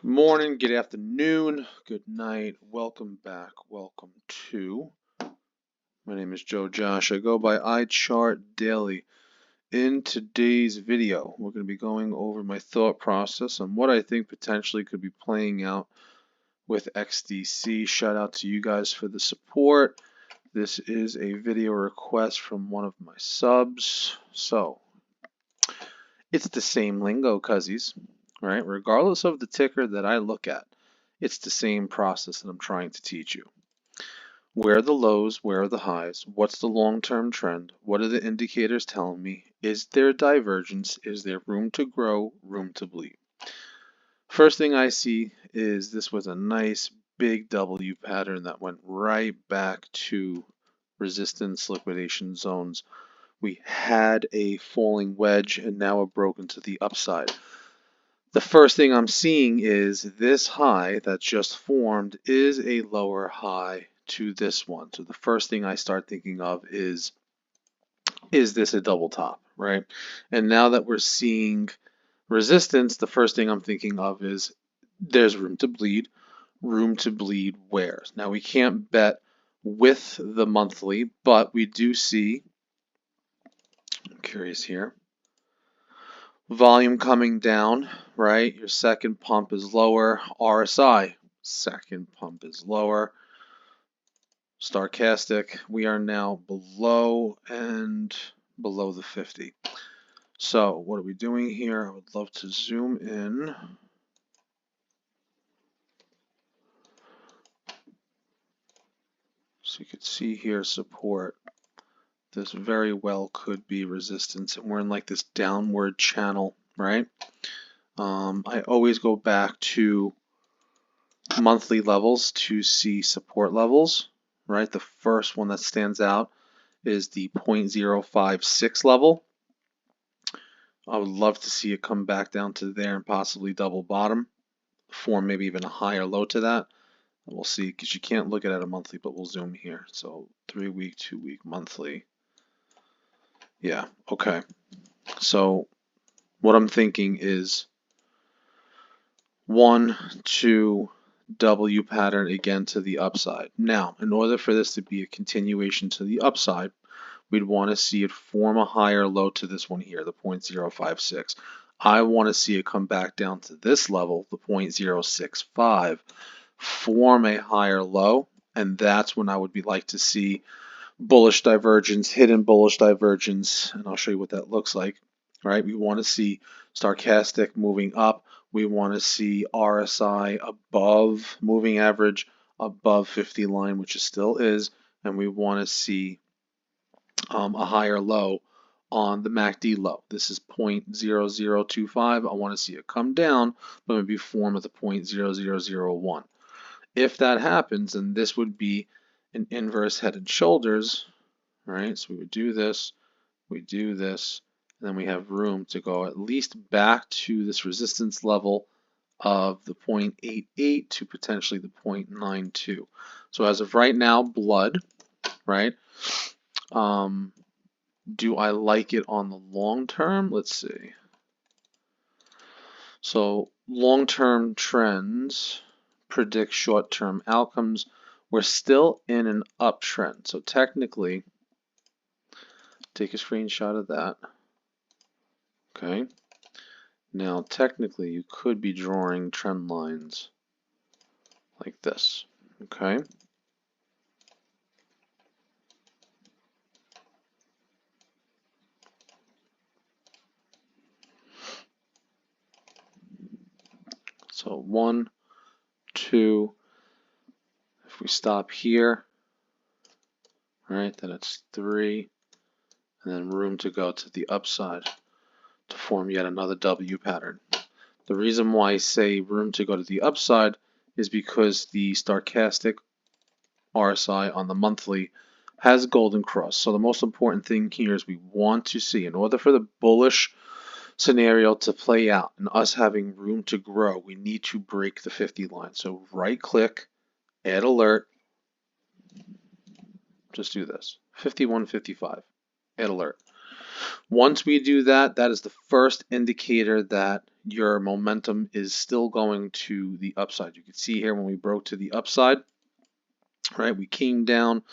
Good morning, good afternoon, good night, welcome back, welcome to. My name is Joe Josh. I go by iChart Daily. In today's video, we're going to be going over my thought process on what I think potentially could be playing out with XDC. Shout out to you guys for the support. This is a video request from one of my subs. So, it's the same lingo, cuzzies, right? Regardless of the ticker that I look at, it's the same process that I'm trying to teach you. Where are the lows? Where are the highs? What's the long-term trend? What are the indicators telling me? Is there divergence? Is there room to grow, room to bleed? First thing I see is this was a nice big W pattern that went right back to resistance liquidation zones. We had a falling wedge and now we're broken to the upside. The first thing I'm seeing is this high that just formed is a lower high to this one. So the first thing I start thinking of is this a double top, right? And now that we're seeing resistance, the first thing I'm thinking of is there's room to bleed where? Now we can't bet with the monthly, but we do see, I'm curious here, volume coming down, right? Your second pump is lower. RSI, second pump is lower. Stochastic, we are now below the 50. So what are we doing here? I would love to zoom in. So you can see here support. This very well could be resistance, and we're in like this downward channel, right? I always go back to monthly levels to see support levels, right? The first one that stands out is the 0.056 level. I would love to see it come back down to there and possibly double bottom, form maybe even a higher low to that. We'll see, because you can't look at it at a monthly, but we'll zoom here. So 3-week, 2-week, monthly. Yeah, okay. So what I'm thinking is 1, 2, W pattern again to the upside. Now, in order for this to be a continuation to the upside, we'd want to see it form a higher low to this one here, the 0.056. I want to see it come back down to this level, the 0.065, form a higher low, and that's when I would be like to see bullish divergence, hidden bullish divergence, and I'll show you what that looks like. Right? We want to see stochastic moving up. We want to see RSI above moving average, above 50 line, which it still is, and we want to see a higher low on the MACD low. This is 0.0025. I want to see it come down, but maybe form at the 0.0001. If that happens, then this would be an inverse head and shoulders, right? So we would do this, we do this, and then we have room to go at least back to this resistance level of the 0.88 to potentially the 0.92. So as of right now, blood, right? Do I like it on the long term? Let's see. So long-term trends predict short-term outcomes. We're still in an uptrend. So technically, take a screenshot of that. Okay. Now technically, you could be drawing trend lines like this. Okay. So 1, 2, if we stop here, right, then it's 3, and then room to go to the upside to form yet another W pattern. The reason why I say room to go to the upside is because the stochastic RSI on the monthly has golden cross. So the most important thing here is we want to see, in order for the bullish scenario to play out and us having room to grow, we need to break the 50 line. So right click, add alert, just do this, 51.55, add alert. Once we do that, that is the first indicator that your momentum is still going to the upside. You can see here when we broke to the upside, right, we came down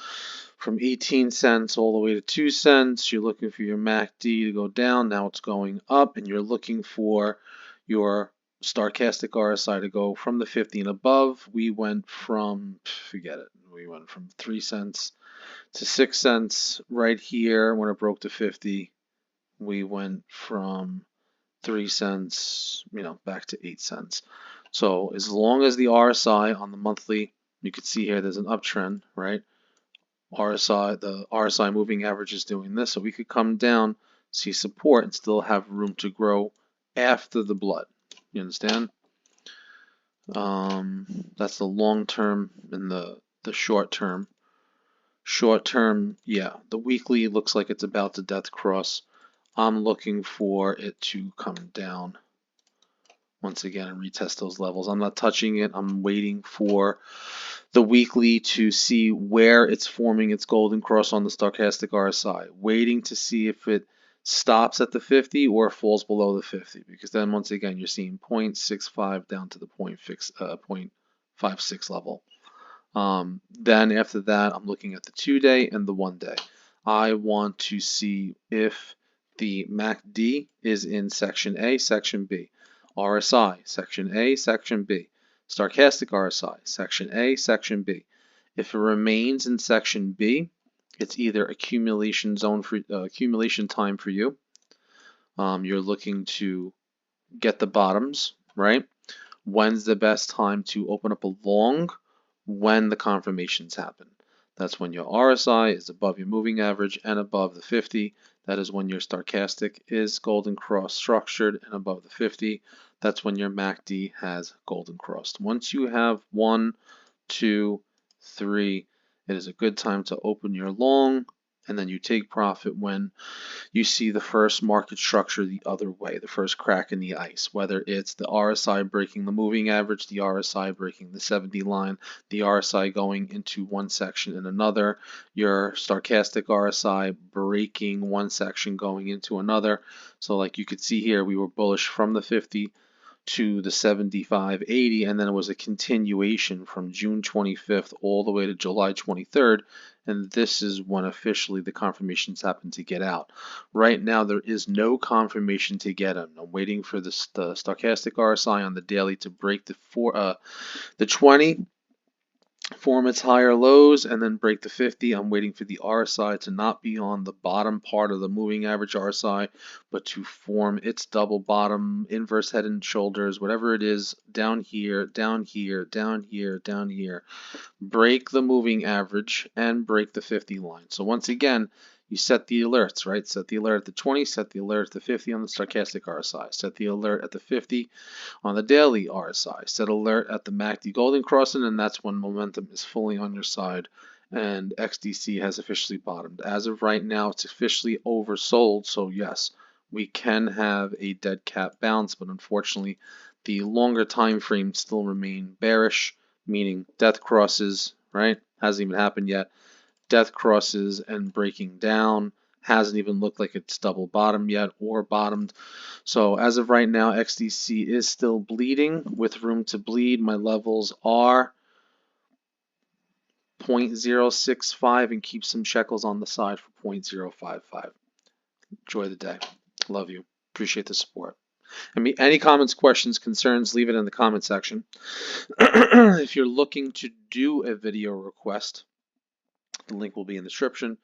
from 18 cents all the way to 2 cents. You're looking for your MACD to go down. Now it's going up, and you're looking for your stochastic RSI to go from the 50 and above. We went from, forget it, we went from 3 cents to 6 cents right here. When it broke to 50, we went from 3 cents, back to 8 cents. So as long as the RSI on the monthly, you can see here there's an uptrend, right? The RSI moving average is doing this, so we could come down, see support, and still have room to grow after the blood. You understand? That's the long term and the short term. Short term, yeah, the weekly looks like it's about to death cross. I'm looking for it to come down once again and retest those levels. I'm not touching it. I'm waiting for the weekly to see where it's forming its golden cross on the stochastic RSI, waiting to see if it stops at the 50 or falls below the 50, because then once again you're seeing 0.65 down to the 0.56 level. Then after that, I'm looking at the 2-day and the 1-day. I want to see if the MACD is in section A, section B, RSI, section A, section B, stochastic RSI, section A, section B. If it remains in section B, it's either accumulation zone for accumulation time for you. You're looking to get the bottoms, right? When's the best time to open up a long? When the confirmations happen. That's when your RSI is above your moving average and above the 50. That is when your stochastic is golden cross structured and above the 50. That's when your MACD has golden crossed. Once you have 1, 2, 3, it is a good time to open your long, and then you take profit when you see the first market structure the other way, the first crack in the ice, whether it's the RSI breaking the moving average, the RSI breaking the 70 line, the RSI going into one section and another, your stochastic RSI breaking one section going into another. So like you could see here, we were bullish from the 50 to the 75.80, and then it was a continuation from June 25th all the way to July 23rd, and this is when officially the confirmations happen to get out. Right now there is no confirmation to get them. I'm waiting for the stochastic RSI on the daily to break the 20, form its higher lows, and then break the 50. I'm waiting for the RSI to not be on the bottom part of the moving average RSI, but to form its double bottom, inverse head and shoulders, whatever it is, down here, down here, down here, down here. Break the moving average and break the 50 line. So once again, you set the alerts, right? Set the alert at the 20, set the alert at the 50 on the stochastic RSI, set the alert at the 50 on the daily RSI, set alert at the MACD golden crossing, and that's when momentum is fully on your side and XDC has officially bottomed. As of right now, it's officially oversold, so yes, we can have a dead cat bounce, but unfortunately, the longer time frames still remain bearish, meaning death crosses, right? Hasn't even happened yet. Death crosses and breaking down. Hasn't even looked like it's double bottom yet or bottomed. So as of right now, XDC is still bleeding with room to bleed. My levels are 0.065 and keep some shekels on the side for 0.055. Enjoy the day. Love you. Appreciate the support. Any comments, questions, concerns, leave it in the comment section. If you're looking to do a video request, the link will be in the description.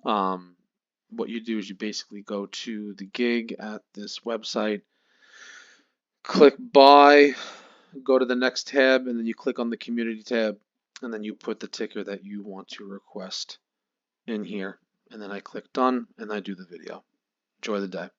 What you do is you basically go to the gig at this website, click buy, go to the next tab, and then you click on the community tab, and then you put the ticker that you want to request in here. And then I click done, and I do the video. Enjoy the day.